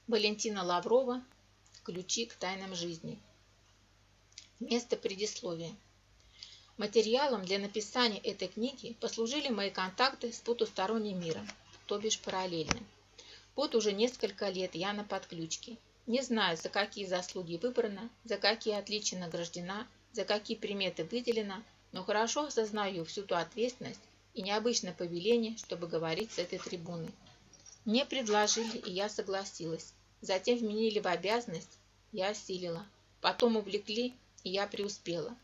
Валентина Лаврова. Ключи к тайнам жизни. Место предисловия. Материалом для написания этой книги послужили мои контакты с потусторонним миром, то бишь параллельным. Вот уже несколько лет я на подключке. Не знаю, за какие заслуги выбрана, за какие отличия награждена, за какие приметы выделена, но хорошо осознаю всю ту ответственность и необычное повеление, чтобы говорить с этой трибуны. Мне предложили, и я согласилась. Затем вменили в обязанность, я осилила. Потом увлекли, и я преуспела.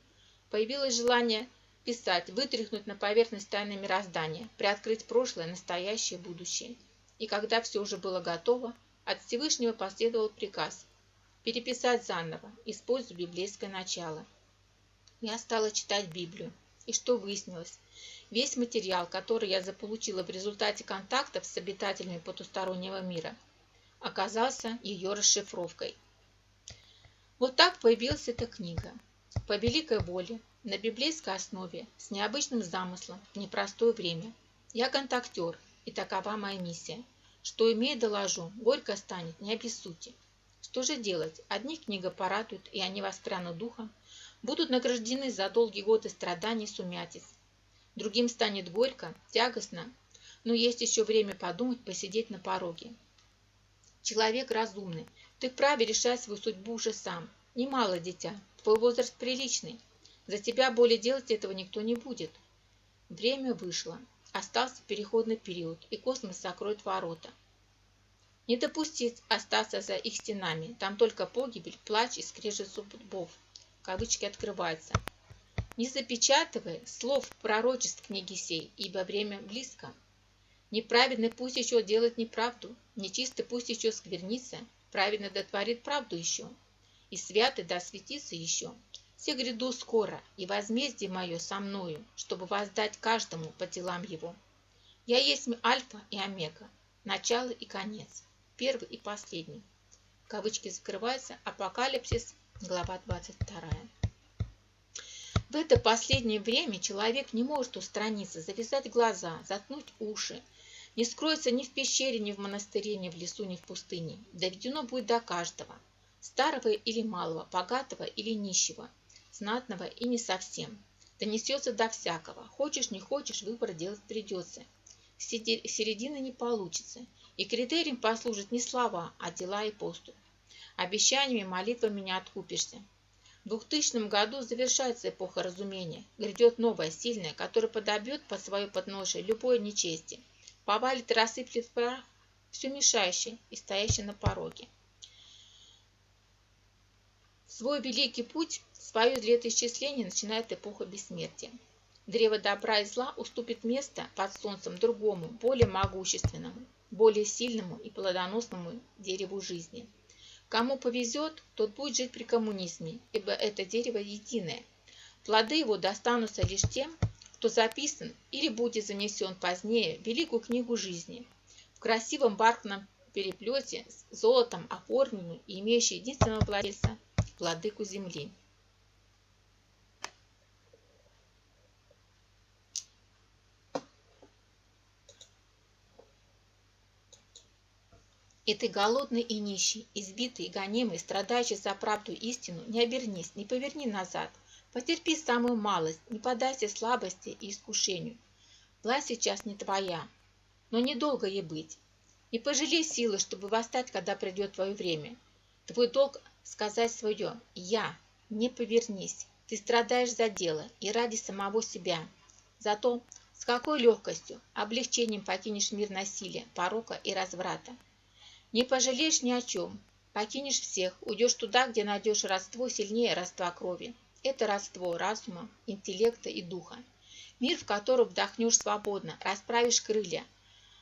Появилось желание писать, вытряхнуть на поверхность тайны мироздания, приоткрыть прошлое, настоящее, будущее. И когда все уже было готово, от Всевышнего последовал приказ переписать заново, используя библейское начало. Я стала читать Библию. И что выяснилось? Весь материал, который я заполучила в результате контактов с обитателями потустороннего мира, оказался ее расшифровкой. Вот так появилась эта книга. По великой воле, на библейской основе, с необычным замыслом, в непростое время. Я контактер, и такова моя миссия. Что имея, доложу, горько станет, не обессудьте. Что же делать? Одних книга порадует, и они воспрянут духом, будут награждены за долгие годы страданий и сумятиц. Другим станет горько, тягостно, но есть еще время подумать, посидеть на пороге. Человек разумный, ты вправе решать свою судьбу уже сам. Немало, дитя, твой возраст приличный. За тебя более делать этого никто не будет. Время вышло, остался переходный период, и космос закроет ворота. Не допустить остаться за их стенами, там только погибель, плач и скрежет зубов. Кавычки открываются. Не запечатывай слов пророчеств книги сей, ибо время близко. Неправедный пусть еще делает неправду, нечистый пусть еще сквернится, праведный дотворит правду еще, и святый да осветится еще. Все гряду скоро, и возмездие мое со мною, чтобы воздать каждому по делам его. Я есть альфа и омега, начало и конец, первый и последний. Кавычки закрываются. Апокалипсис, глава 22. В это последнее время человек не может устраниться, завязать глаза, заткнуть уши. Не скроется ни в пещере, ни в монастыре, ни в лесу, ни в пустыне. Доведено будет до каждого, старого или малого, богатого или нищего, знатного и не совсем. Донесется до всякого. Хочешь, не хочешь, выбор делать придется. Середины не получится. И критерием послужат не слова, а дела и поступь. Обещаниями, молитвами не откупишься. В 2000 году завершается эпоха разумения. Грядет новая, сильная, которая подобьет под свое подножие любое нечестие. Повалит и рассыплет в прах все мешающее и стоящее на пороге. Свой великий путь, свое летоисчисление начинает эпоха бессмертия. Древо добра и зла уступит место под солнцем другому, более могущественному, более сильному и плодоносному дереву жизни. Кому повезет, тот будет жить при коммунизме, ибо это дерево единое. Плоды его достанутся лишь тем, кто записан или будет занесен позднее в великую книгу жизни, в красивом бархатном переплете с золотом оформленную и имеющую единственного владельца – владыку земли. И ты голодный и нищий, избитый и гонимый, страдающий за правду и истину, не обернись, не поверни назад. Потерпи самую малость, не поддайся слабости и искушению. Власть сейчас не твоя, но недолго ей быть. Не пожалей силы, чтобы восстать, когда придет твое время. Твой долг сказать свое «Я». Не повернись. Ты страдаешь за дело и ради самого себя. Зато с какой легкостью, облегчением покинешь мир насилия, порока и разврата. Не пожалеешь ни о чем. Покинешь всех, уйдешь туда, где найдешь родство сильнее родства крови. Это родство разума, интеллекта и духа. Мир, в котором вдохнешь свободно, расправишь крылья.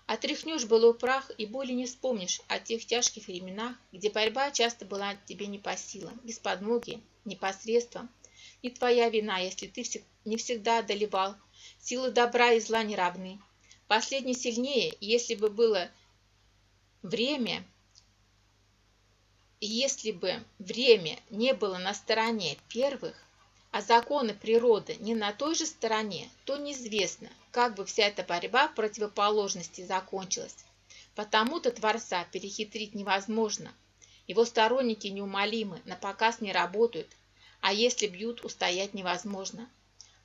Отряхнешь былой прах и более не вспомнишь о тех тяжких временах, где борьба часто была тебе не по силам, без подмоги, непосредством. Не твоя вина, если ты не всегда одолевал. Силы добра и зла не равны. Последний сильнее, если бы время не было на стороне первых, а законы природы не на той же стороне, то неизвестно, как бы вся эта борьба противоположностей закончилась. Потому-то Творца перехитрить невозможно. Его сторонники неумолимы, напоказ не работают, а если бьют, устоять невозможно.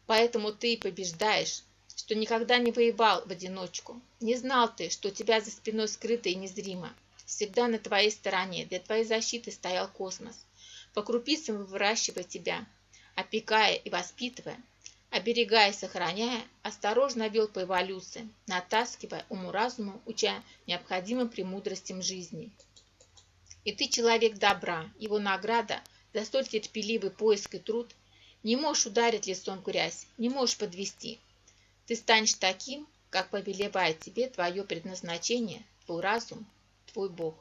Поэтому ты и побеждаешь, что никогда не воевал в одиночку. Не знал ты, что у тебя за спиной скрыто и незримо. Всегда на твоей стороне, для твоей защиты стоял космос, по крупицам выращивая тебя, опекая и воспитывая, оберегая и сохраняя, осторожно вел по эволюции, натаскивая уму-разуму, уча необходимым премудростям жизни. И ты человек добра, его награда за столь терпеливый поиск и труд. Не можешь ударить лицом в грязь, не можешь подвести. Ты станешь таким, как повелевает тебе твое предназначение, твой разум, твой Бог.